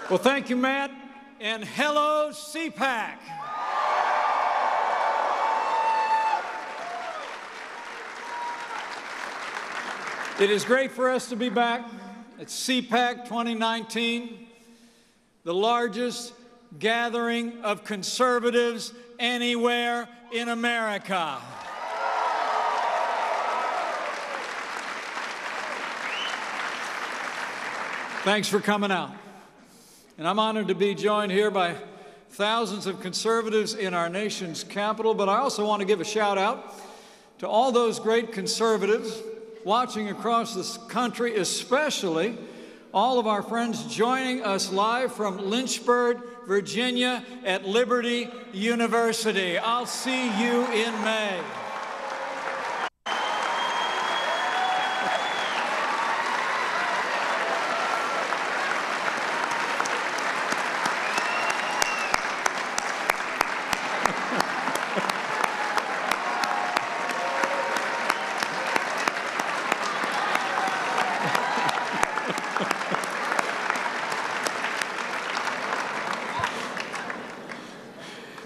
Well, thank you, Matt, and hello, CPAC. It is great for us to be back at CPAC 2019, the largest gathering of conservatives anywhere in America. Thanks for coming out. And I'm honored to be joined here by thousands of conservatives in our nation's capital, but I also want to give a shout out to all those great conservatives watching across this country, especially all of our friends joining us live from Lynchburg, Virginia at Liberty University. I'll see you in May.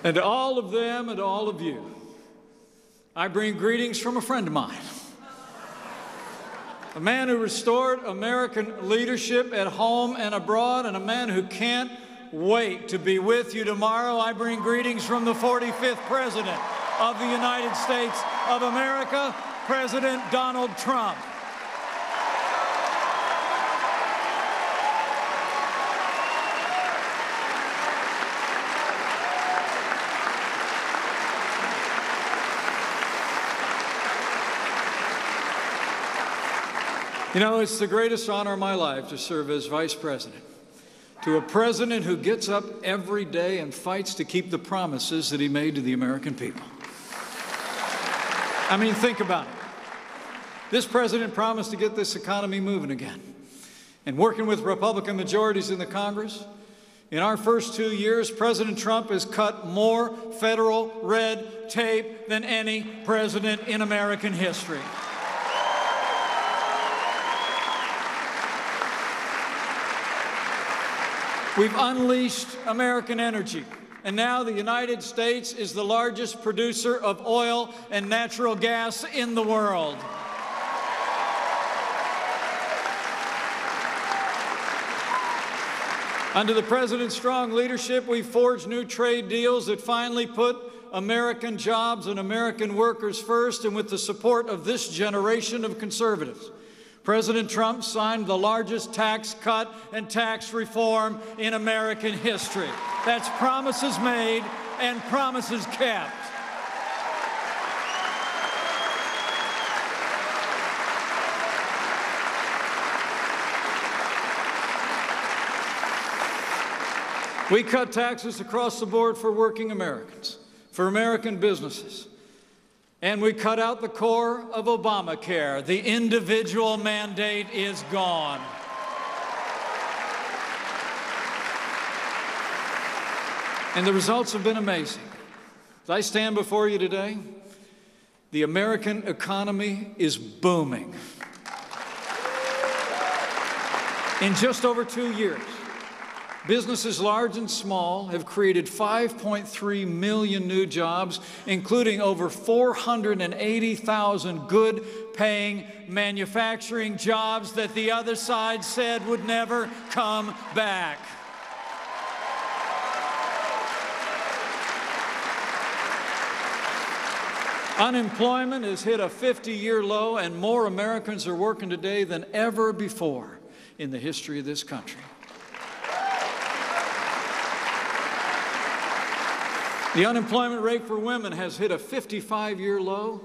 And to all of them and to all of you, I bring greetings from a friend of mine, a man who restored American leadership at home and abroad, and a man who can't wait to be with you tomorrow. I bring greetings from the 45th President of the United States of America, President Donald Trump. You know, it's the greatest honor of my life to serve as Vice President to a president who gets up every day and fights to keep the promises that he made to the American people. I mean, think about it. This president promised to get this economy moving again. And working with Republican majorities in the Congress, in our first 2 years, President Trump has cut more federal red tape than any president in American history. We've unleashed American energy, and now the United States is the largest producer of oil and natural gas in the world. Under the President's strong leadership, we've forged new trade deals that finally put American jobs and American workers first, and with the support of this generation of conservatives, President Trump signed the largest tax cut and tax reform in American history. That's promises made and promises kept. We cut taxes across the board for working Americans, for American businesses. And we cut out the core of Obamacare. The individual mandate is gone. And the results have been amazing. As I stand before you today, the American economy is booming. In just over 2 years, businesses large and small have created 5.3 million new jobs, including over 480,000 good-paying manufacturing jobs that the other side said would never come back. Unemployment has hit a 50-year low, and more Americans are working today than ever before in the history of this country. The unemployment rate for women has hit a 55-year low,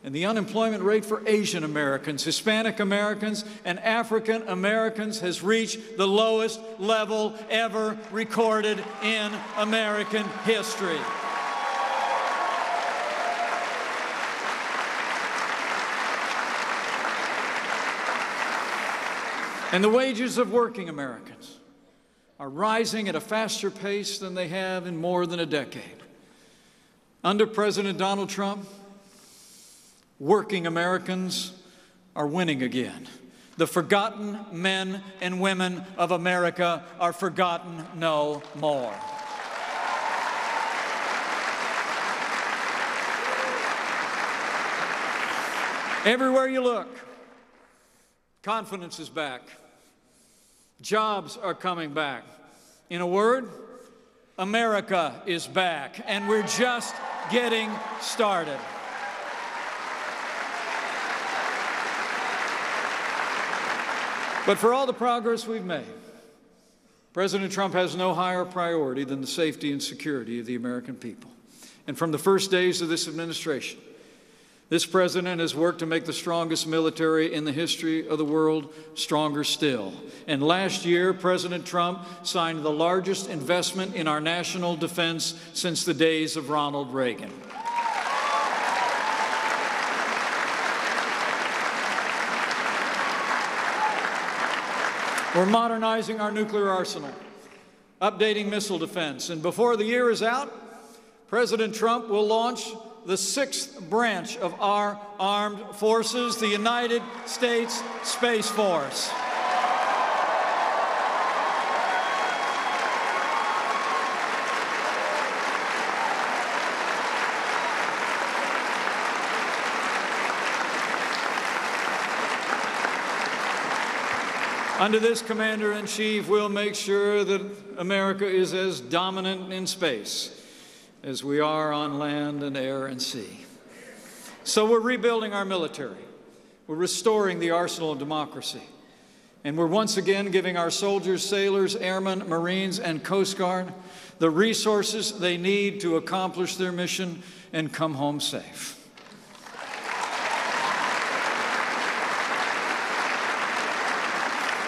and the unemployment rate for Asian Americans, Hispanic Americans, and African Americans has reached the lowest level ever recorded in American history. And the wages of working Americans are rising at a faster pace than they have in more than a decade. Under President Donald Trump, working Americans are winning again. The forgotten men and women of America are forgotten no more. Everywhere you look, confidence is back. Jobs are coming back. In a word, America is back, and we're just getting started. But for all the progress we've made, President Trump has no higher priority than the safety and security of the American people. And from the first days of this administration, this president has worked to make the strongest military in the history of the world stronger still. And last year, President Trump signed the largest investment in our national defense since the days of Ronald Reagan. We're modernizing our nuclear arsenal, updating missile defense, and before the year is out, President Trump will launch the 6th branch of our armed forces, the United States Space Force. Under this Commander-in-Chief, we'll make sure that America is as dominant in space as we are on land and air and sea. So we're rebuilding our military. We're restoring the arsenal of democracy. And we're once again giving our soldiers, sailors, airmen, Marines, and Coast Guard the resources they need to accomplish their mission and come home safe.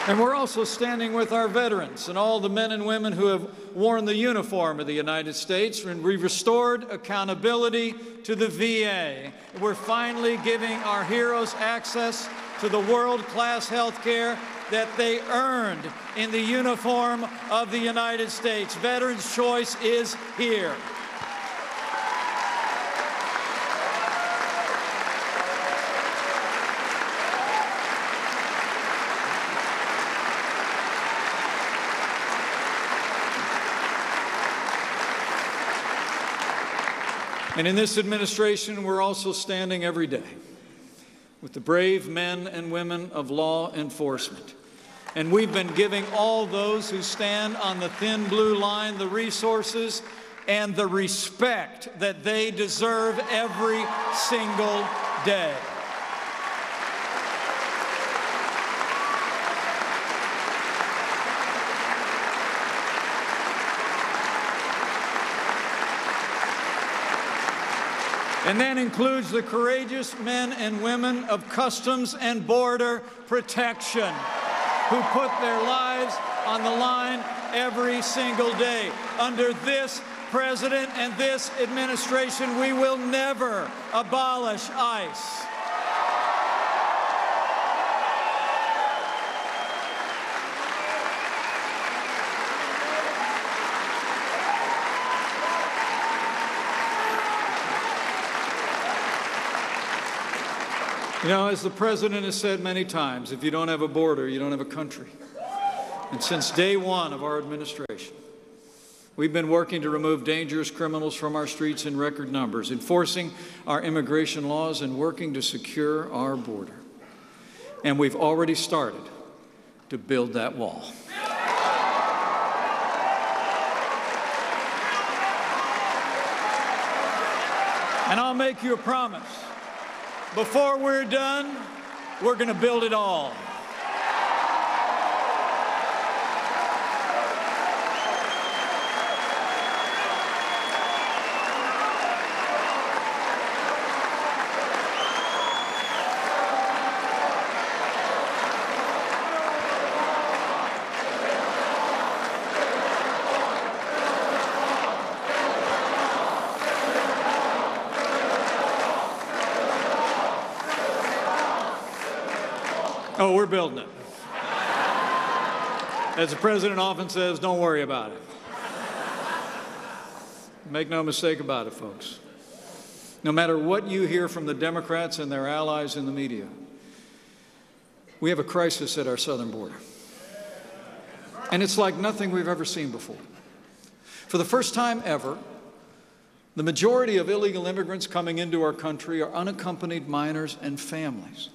And we're also standing with our veterans and all the men and women who have worn the uniform of the United States, and we restored accountability to the VA. We're finally giving our heroes access to the world-class health care that they earned in the uniform of the United States. Veterans' choice is here. And in this administration, we're also standing every day with the brave men and women of law enforcement. And we've been giving all those who stand on the thin blue line the resources and the respect that they deserve every single day. And that includes the courageous men and women of Customs and Border Protection who put their lives on the line every single day. Under this president and this administration, we will never abolish ICE. You know, as the president has said many times, if you don't have a border, you don't have a country. And since day one of our administration, we've been working to remove dangerous criminals from our streets in record numbers, enforcing our immigration laws and working to secure our border. And we've already started to build that wall. And I'll make you a promise. Before we're done, we're going to build it all. Oh, we're building it. As the president often says, don't worry about it. Make no mistake about it, folks. No matter what you hear from the Democrats and their allies in the media, We have a crisis at our southern border. And it's like nothing we've ever seen before. For the first time ever, the majority of illegal immigrants coming into our country are unaccompanied minors and families.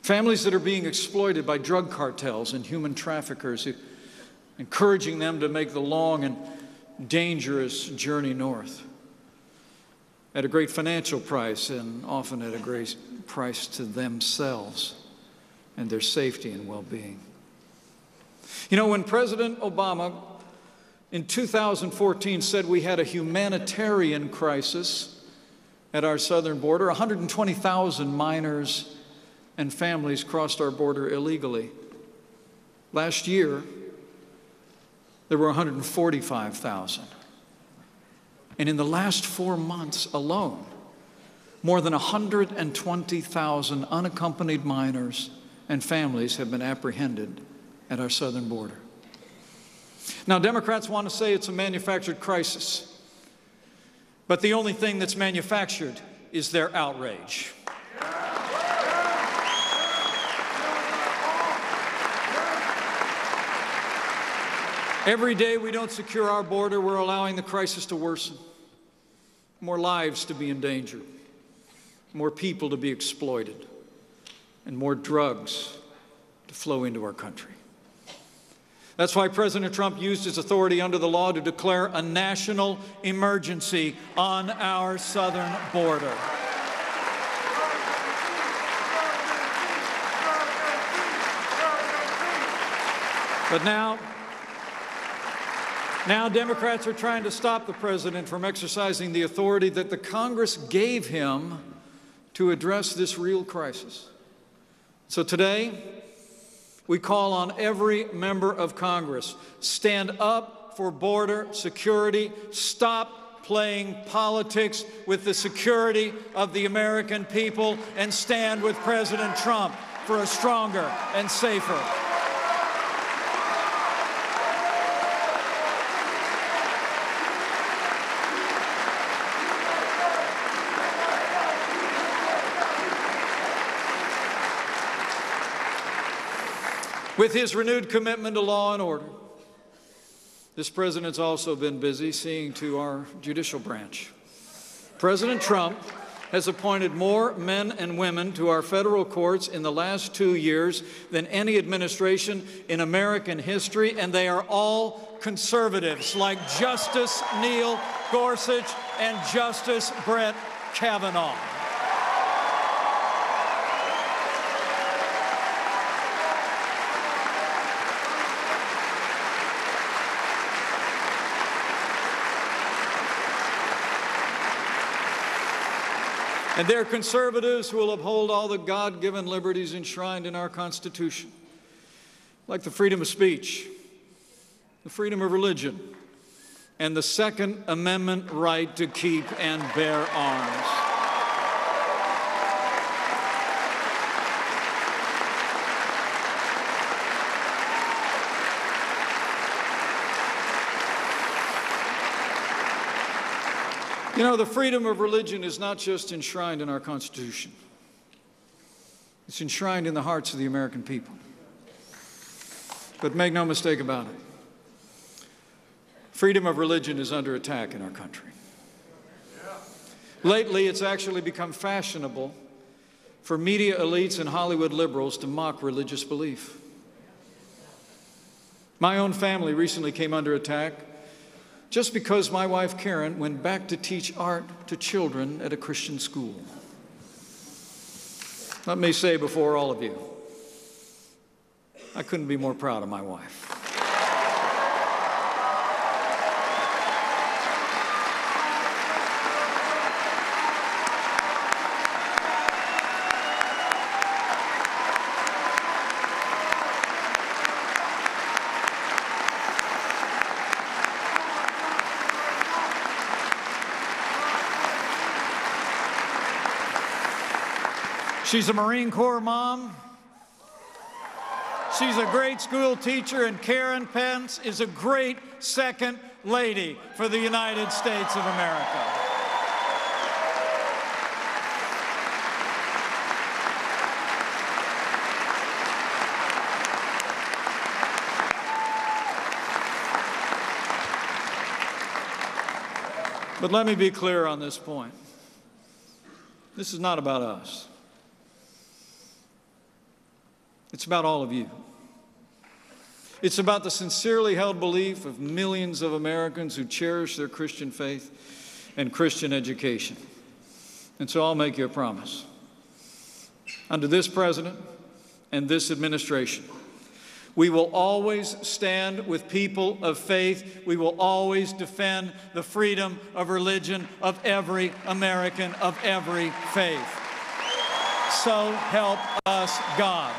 Families that are being exploited by drug cartels and human traffickers, encouraging them to make the long and dangerous journey north at a great financial price and often at a great price to themselves and their safety and well-being. You know, when President Obama in 2014 said we had a humanitarian crisis at our southern border, 120,000 minors and families crossed our border illegally. Last year, there were 145,000. And in the last 4 months alone, more than 120,000 unaccompanied minors and families have been apprehended at our southern border. Now, Democrats want to say it's a manufactured crisis, but the only thing that's manufactured is their outrage. Every day we don't secure our border, we're allowing the crisis to worsen, more lives to be endangered, more people to be exploited, and more drugs to flow into our country. That's why President Trump used his authority under the law to declare a national emergency on our southern border. But now Democrats are trying to stop the president from exercising the authority that the Congress gave him to address this real crisis. So today, we call on every member of Congress, stand up for border security, stop playing politics with the security of the American people, and stand with President Trump for a stronger and safer. With his renewed commitment to law and order, this president's also been busy seeing to our judicial branch. President Trump has appointed more men and women to our federal courts in the last 2 years than any administration in American history, and they are all conservatives like Justice Neil Gorsuch and Justice Brett Kavanaugh. And they're conservatives who will uphold all the God-given liberties enshrined in our Constitution, like the freedom of speech, the freedom of religion, and the Second Amendment right to keep and bear arms. You know, the freedom of religion is not just enshrined in our Constitution. It's enshrined in the hearts of the American people. But make no mistake about it, freedom of religion is under attack in our country. Lately, it's actually become fashionable for media elites and Hollywood liberals to mock religious belief. My own family recently came under attack just because my wife, Karen, went back to teach art to children at a Christian school. Let me say before all of you, I couldn't be more proud of my wife. She's a Marine Corps mom. She's a great school teacher, and Karen Pence is a great second lady for the United States of America. But let me be clear on this point. This is not about us. It's about all of you. It's about the sincerely held belief of millions of Americans who cherish their Christian faith and Christian education. And so I'll make you a promise. Under this president and this administration, we will always stand with people of faith. We will always defend the freedom of religion of every American of every faith. So help us God.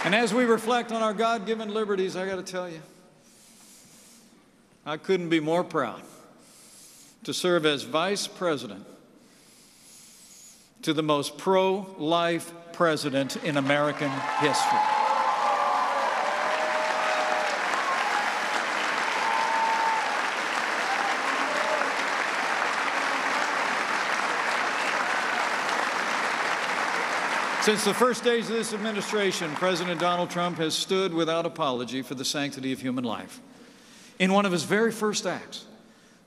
And as we reflect on our God-given liberties, I got to tell you, I couldn't be more proud to serve as vice president to the most pro-life president in American history. Since the first days of this administration, President Donald Trump has stood without apology for the sanctity of human life. In one of his very first acts,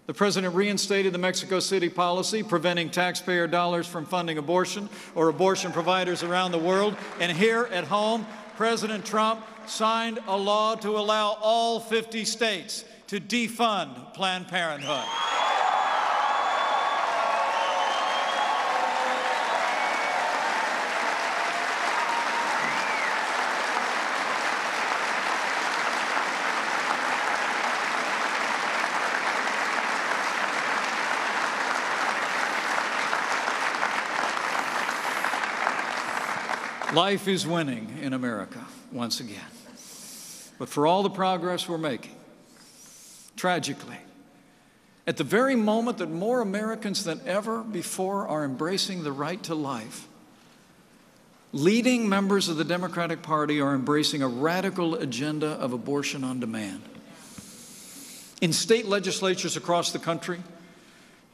the president reinstated the Mexico City policy preventing taxpayer dollars from funding abortion or abortion providers around the world. And here at home, President Trump signed a law to allow all 50 states to defund Planned Parenthood. Life is winning in America once again. But for all the progress we're making, tragically, at the very moment that more Americans than ever before are embracing the right to life, leading members of the Democratic Party are embracing a radical agenda of abortion on demand. In state legislatures across the country,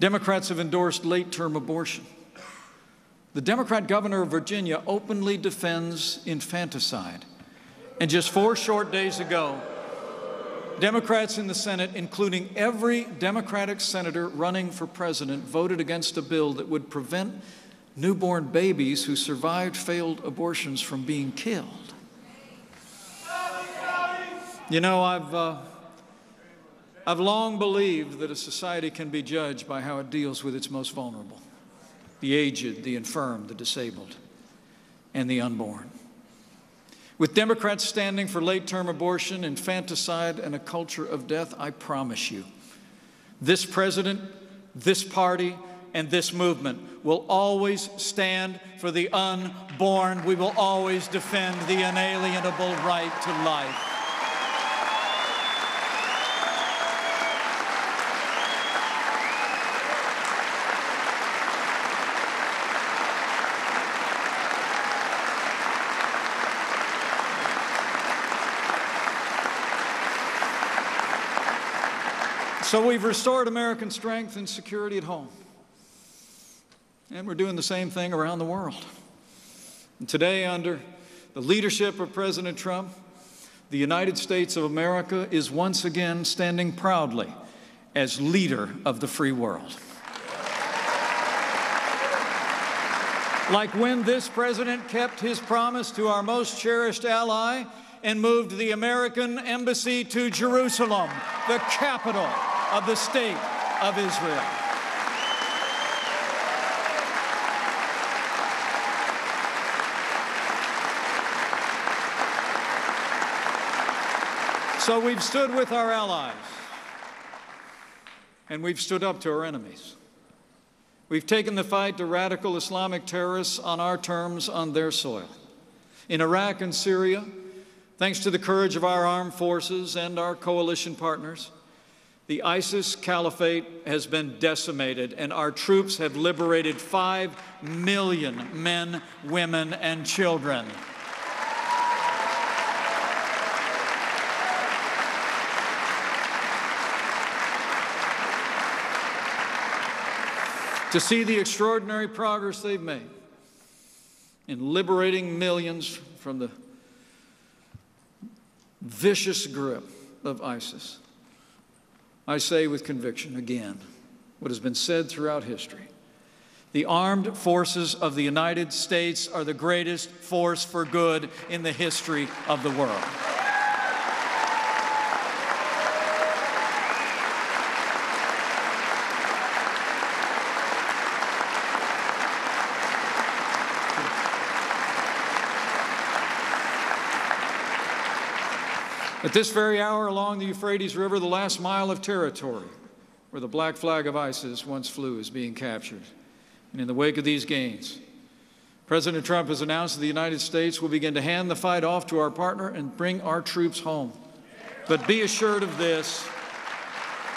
Democrats have endorsed late-term abortion. The Democrat governor of Virginia openly defends infanticide. And just 4 short days ago, Democrats in the Senate, including every Democratic senator running for president, voted against a bill that would prevent newborn babies who survived failed abortions from being killed. You know, I've long believed that a society can be judged by how it deals with its most vulnerable. The aged, the infirm, the disabled, and the unborn. With Democrats standing for late-term abortion, infanticide, and a culture of death, I promise you, this president, this party, and this movement will always stand for the unborn. We will always defend the inalienable right to life. So we've restored American strength and security at home. And we're doing the same thing around the world. And today, under the leadership of President Trump, the United States of America is once again standing proudly as leader of the free world. Like when this president kept his promise to our most cherished ally and moved the American embassy to Jerusalem, the capital of the state of Israel. So we've stood with our allies, and we've stood up to our enemies. We've taken the fight to radical Islamic terrorists on our terms on their soil. In Iraq and Syria, thanks to the courage of our armed forces and our coalition partners, the ISIS caliphate has been decimated, and our troops have liberated 5 million men, women, and children. to see the extraordinary progress they've made in liberating millions from the vicious grip of ISIS. I say with conviction again what has been said throughout history. The armed forces of the United States are the greatest force for good in the history of the world. At this very hour along the Euphrates River, the last mile of territory where the black flag of ISIS once flew is being captured. And in the wake of these gains, President Trump has announced that the United States will begin to hand the fight off to our partner and bring our troops home. But be assured of this,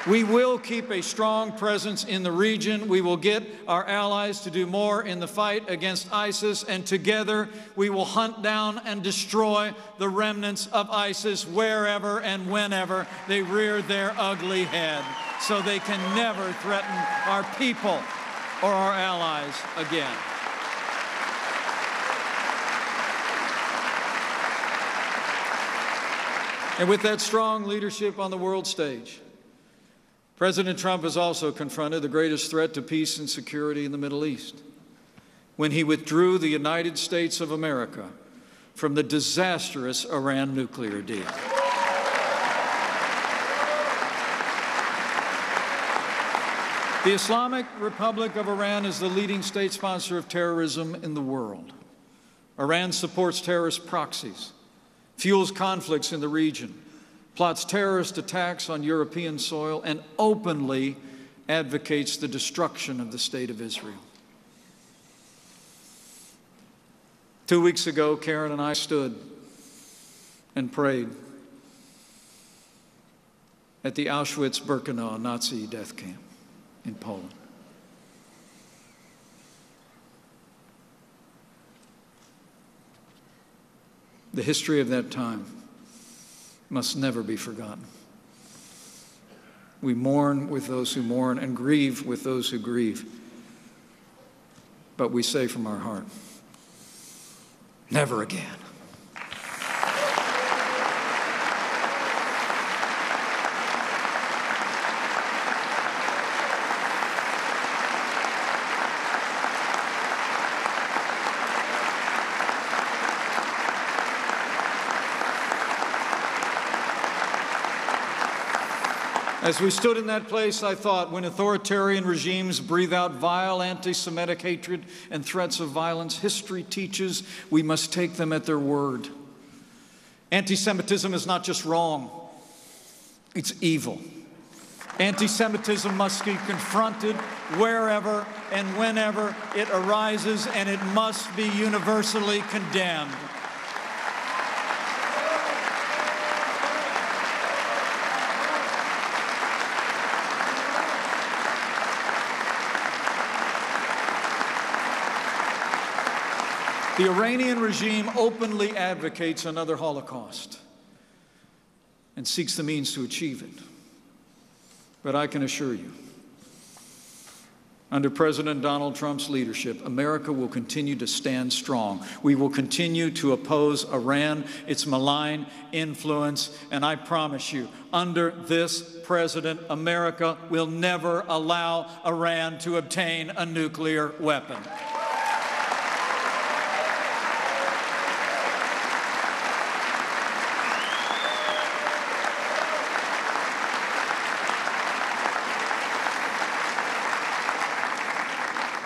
we will keep a strong presence in the region. We will get our allies to do more in the fight against ISIS, and together we will hunt down and destroy the remnants of ISIS wherever and whenever they rear their ugly head, so they can never threaten our people or our allies again. And with that strong leadership on the world stage, President Trump has also confronted the greatest threat to peace and security in the Middle East when he withdrew the United States of America from the disastrous Iran nuclear deal. The Islamic Republic of Iran is the leading state sponsor of terrorism in the world. Iran supports terrorist proxies, fuels conflicts in the region, plots terrorist attacks on European soil, and openly advocates the destruction of the State of Israel. 2 weeks ago, Karen and I stood and prayed at the Auschwitz-Birkenau Nazi death camp in Poland. The history of that time must never be forgotten. We mourn with those who mourn and grieve with those who grieve. But we say from our heart, never again. As we stood in that place, I thought, when authoritarian regimes breathe out vile anti-Semitic hatred and threats of violence, history teaches we must take them at their word. Anti-Semitism is not just wrong, it's evil. Anti-Semitism must be confronted wherever and whenever it arises, and it must be universally condemned. The Iranian regime openly advocates another Holocaust and seeks the means to achieve it. But I can assure you, under President Donald Trump's leadership, America will continue to stand strong. We will continue to oppose Iran, its malign influence, and I promise you, under this president, America will never allow Iran to obtain a nuclear weapon.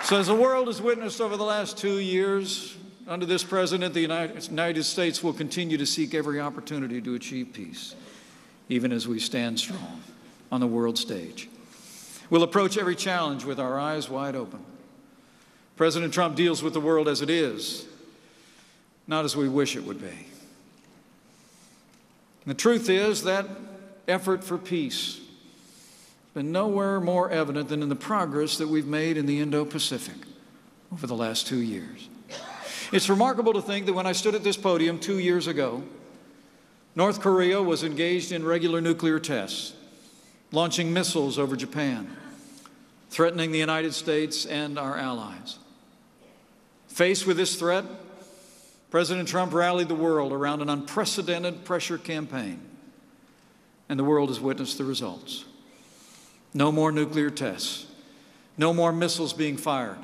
So as the world has witnessed over the last 2 years, under this president, the United States will continue to seek every opportunity to achieve peace, even as we stand strong on the world stage. We'll approach every challenge with our eyes wide open. President Trump deals with the world as it is, not as we wish it would be. And the truth is that effort for peace been nowhere more evident than in the progress that we've made in the Indo-Pacific over the last 2 years. It's remarkable to think that when I stood at this podium 2 years ago, North Korea was engaged in regular nuclear tests, launching missiles over Japan, threatening the United States and our allies. Faced with this threat, President Trump rallied the world around an unprecedented pressure campaign, and the world has witnessed the results. No more nuclear tests, no more missiles being fired.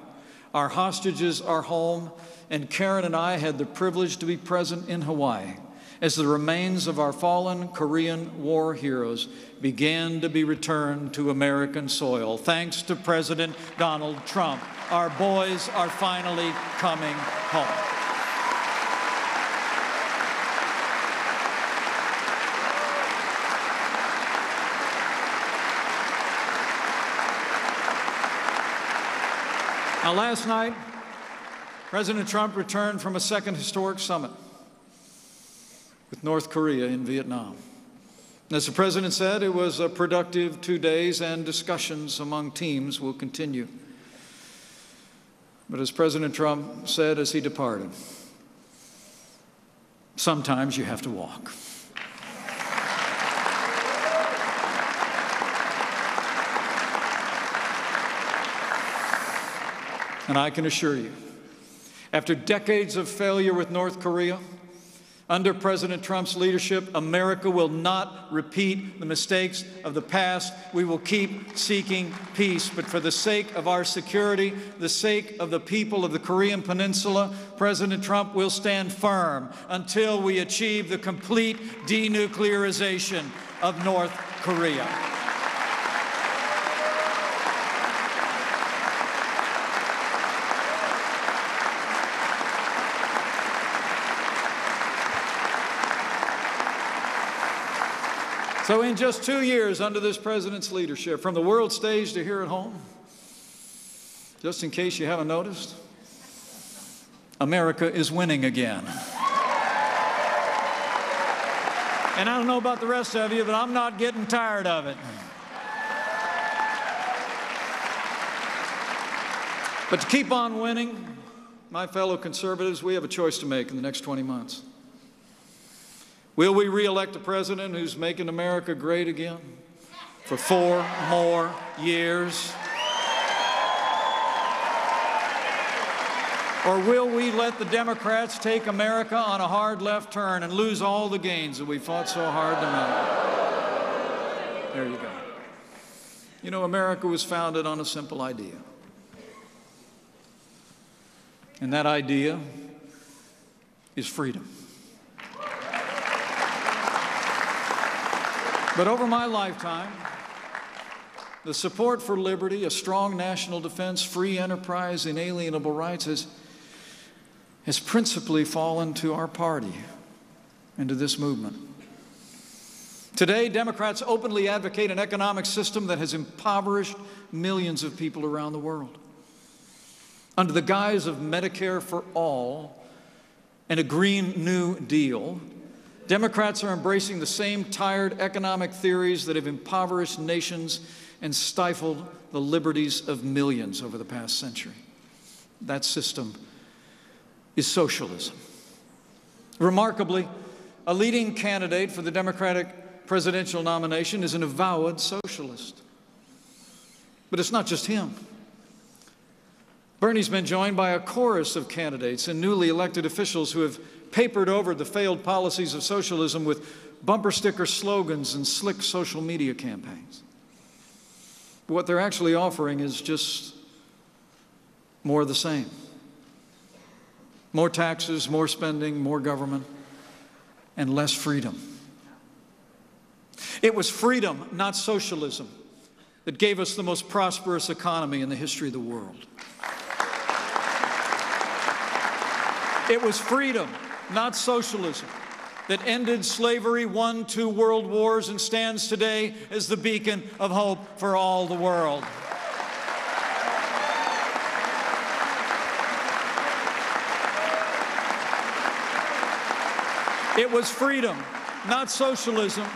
Our hostages are home, and Karen and I had the privilege to be present in Hawaii as the remains of our fallen Korean War heroes began to be returned to American soil. Thanks to President Donald Trump, our boys are finally coming home. Now, last night, President Trump returned from a second historic summit with North Korea in Vietnam. As the President said, it was a productive 2 days, and discussions among teams will continue. But as President Trump said as he departed, sometimes you have to walk. And I can assure you, after decades of failure with North Korea, under President Trump's leadership, America will not repeat the mistakes of the past. We will keep seeking peace. But for the sake of our security, the sake of the people of the Korean Peninsula, President Trump will stand firm until we achieve the complete denuclearization of North Korea. So in just 2 years under this president's leadership, from the world stage to here at home, just in case you haven't noticed, America is winning again. And I don't know about the rest of you, but I'm not getting tired of it. But to keep on winning, my fellow conservatives, we have a choice to make in the next 20 months. Will we re-elect a president who's making America great again for 4 more years? Or will we let the Democrats take America on a hard left turn and lose all the gains that we fought so hard to make? There you go. You know, America was founded on a simple idea. And that idea is freedom. But over my lifetime, the support for liberty, a strong national defense, free enterprise, inalienable rights has principally fallen to our party and to this movement. Today, Democrats openly advocate an economic system that has impoverished millions of people around the world. Under the guise of Medicare for all and a Green New Deal, Democrats are embracing the same tired economic theories that have impoverished nations and stifled the liberties of millions over the past century. That system is socialism. Remarkably, a leading candidate for the Democratic presidential nomination is an avowed socialist. But it's not just him. Bernie's been joined by a chorus of candidates and newly elected officials who have papered over the failed policies of socialism with bumper sticker slogans and slick social media campaigns. What they're actually offering is just more of the same. More taxes, more spending, more government, and less freedom. It was freedom, not socialism, that gave us the most prosperous economy in the history of the world. It was freedom, not socialism, that ended slavery, won 2 world wars, and stands today as the beacon of hope for all the world. It was freedom, not socialism,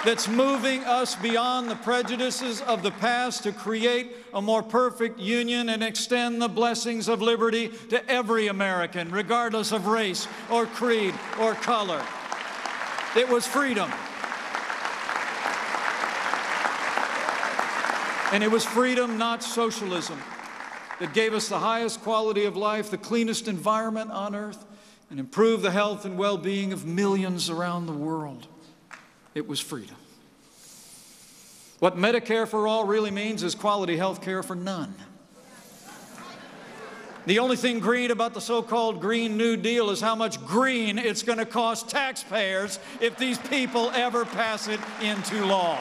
that's moving us beyond the prejudices of the past to create a more perfect union and extend the blessings of liberty to every American, regardless of race or creed or color. It was freedom. And it was freedom, not socialism, that gave us the highest quality of life, the cleanest environment on earth, and improved the health and well-being of millions around the world. It was freedom. What Medicare for all really means is quality health care for none. The only thing green about the so-called Green New Deal is how much green it's going to cost taxpayers if these people ever pass it into law.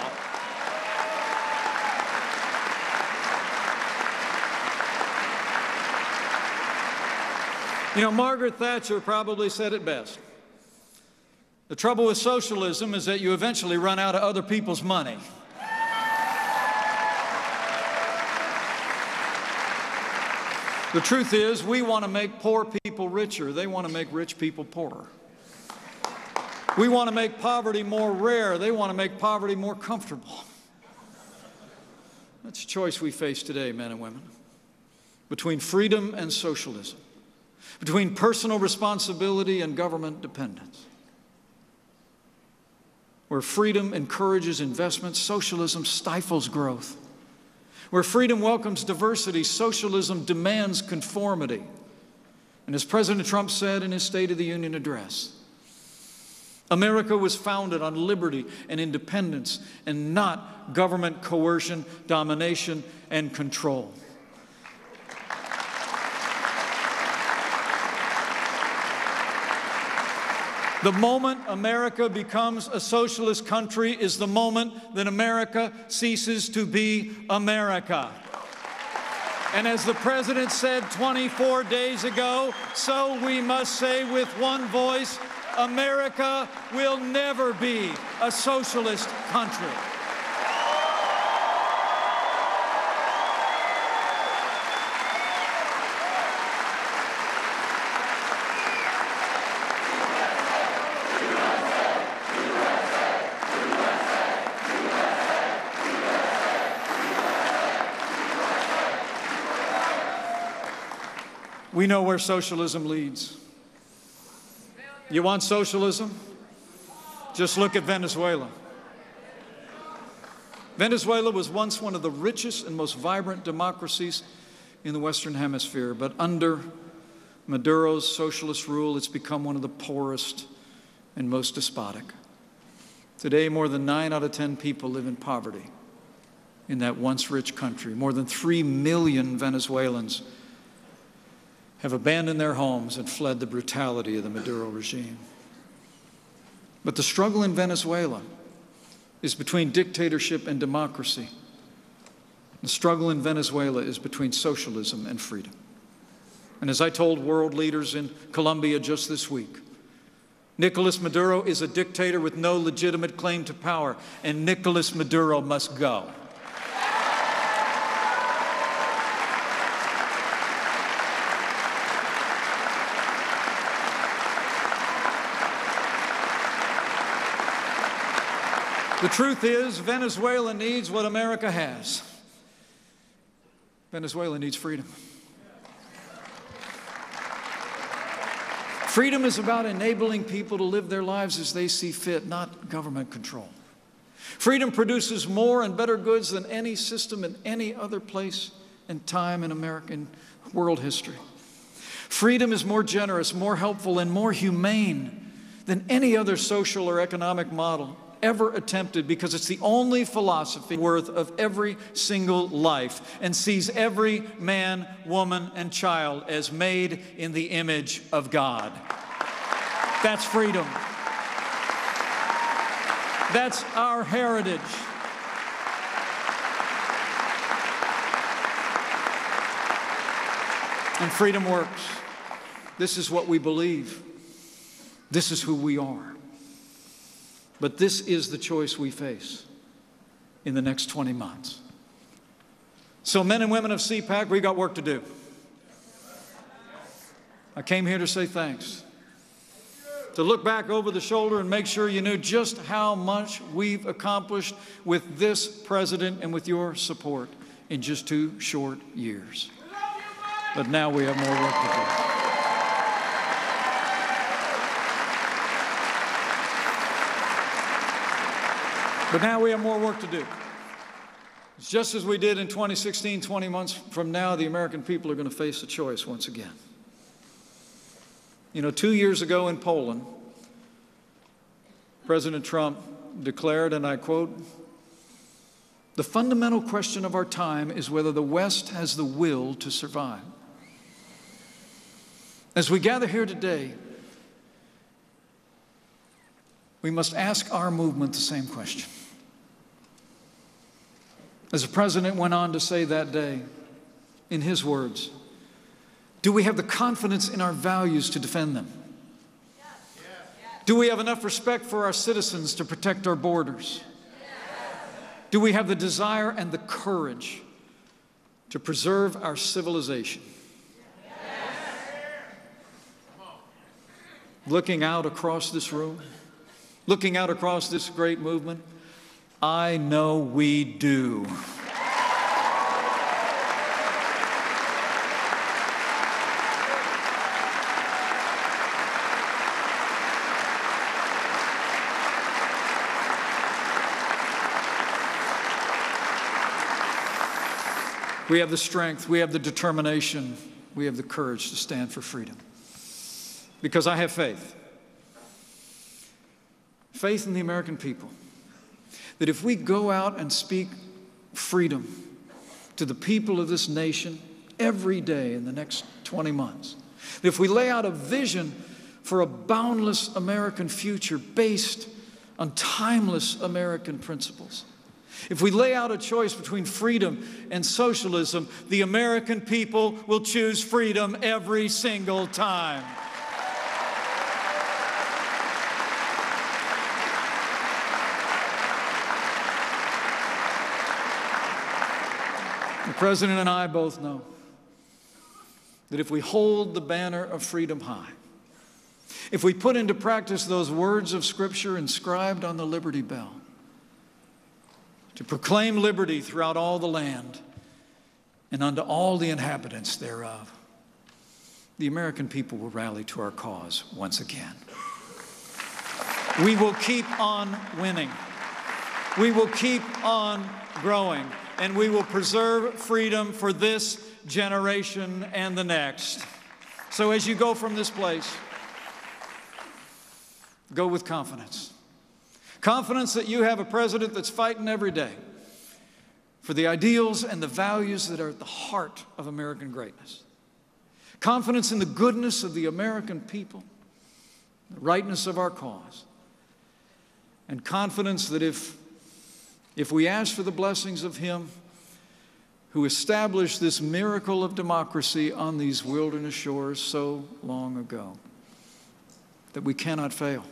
You know, Margaret Thatcher probably said it best. The trouble with socialism is that you eventually run out of other people's money. The truth is, we want to make poor people richer. They want to make rich people poorer. We want to make poverty more rare. They want to make poverty more comfortable. That's a choice we face today, men and women, between freedom and socialism, between personal responsibility and government dependence. Where freedom encourages investment, socialism stifles growth. Where freedom welcomes diversity, socialism demands conformity. And as President Trump said in his State of the Union address, America was founded on liberty and independence and not government coercion, domination, and control. The moment America becomes a socialist country is the moment that America ceases to be America. And as the President said 24 days ago, so we must say with one voice, America will never be a socialist country. We know where socialism leads. You want socialism? Just look at Venezuela. Venezuela was once one of the richest and most vibrant democracies in the Western Hemisphere, but under Maduro's socialist rule, it's become one of the poorest and most despotic. Today, more than 9 out of 10 people live in poverty in that once rich country. More than 3 million Venezuelans have abandoned their homes and fled the brutality of the Maduro regime. But the struggle in Venezuela is between dictatorship and democracy. The struggle in Venezuela is between socialism and freedom. And as I told world leaders in Colombia just this week, Nicolas Maduro is a dictator with no legitimate claim to power, and Nicolas Maduro must go. The truth is, Venezuela needs what America has. Venezuela needs freedom. Freedom is about enabling people to live their lives as they see fit, not government control. Freedom produces more and better goods than any system in any other place and time in American world history. Freedom is more generous, more helpful, and more humane than any other social or economic model ever attempted, because it's the only philosophy worth of every single life and sees every man, woman, and child as made in the image of God. That's freedom. That's our heritage. And freedom works. This is what we believe. This is who we are. But this is the choice we face in the next 20 months. So men and women of CPAC, we got work to do. I came here to say thanks. To look back over the shoulder and make sure you knew just how much we've accomplished with this president and with your support in just 2 short years. But now we have more work to do. But now we have more work to do. It's just as we did in 2016, 20 months from now, the American people are going to face a choice once again. You know, 2 years ago in Poland, President Trump declared, and I quote, "The fundamental question of our time is whether the West has the will to survive." As we gather here today, we must ask our movement the same question. As the President went on to say that day, in his words, do we have the confidence in our values to defend them? Do we have enough respect for our citizens to protect our borders? Do we have the desire and the courage to preserve our civilization? Looking out across this room, looking out across this great movement, I know we do. We have the strength, we have the determination, we have the courage to stand for freedom. Because I have faith. Faith in the American people. That if we go out and speak freedom to the people of this nation every day in the next 20 months, that if we lay out a vision for a boundless American future based on timeless American principles, if we lay out a choice between freedom and socialism, the American people will choose freedom every single time. The President and I both know that if we hold the banner of freedom high, if we put into practice those words of Scripture inscribed on the Liberty Bell, to proclaim liberty throughout all the land and unto all the inhabitants thereof, the American people will rally to our cause once again. We will keep on winning. We will keep on growing. And we will preserve freedom for this generation and the next. So as you go from this place, go with confidence. Confidence that you have a president that's fighting every day for the ideals and the values that are at the heart of American greatness. Confidence in the goodness of the American people, the rightness of our cause. And confidence that if we ask for the blessings of Him who established this miracle of democracy on these wilderness shores so long ago, that we cannot fail.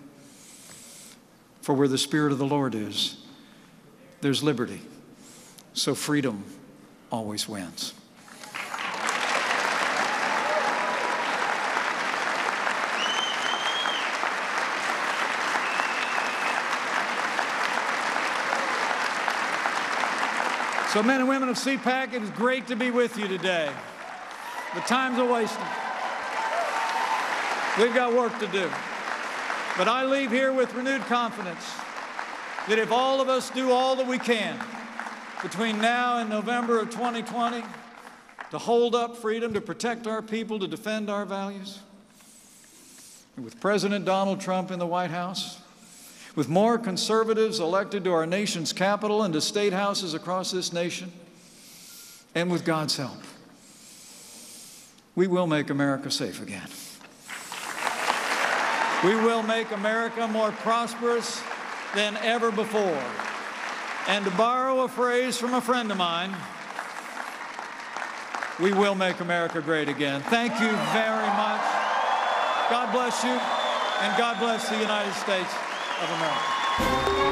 For where the Spirit of the Lord is, there's liberty. So freedom always wins. So men and women of CPAC, it is great to be with you today. The time's a wasting. We've got work to do. But I leave here with renewed confidence that if all of us do all that we can between now and November of 2020 to hold up freedom, to protect our people, to defend our values, and with President Donald Trump in the White House, with more conservatives elected to our nation's capital and to state houses across this nation, and with God's help, we will make America safe again. We will make America more prosperous than ever before. And to borrow a phrase from a friend of mine, we will make America great again. Thank you very much. God bless you, and God bless the United States of America.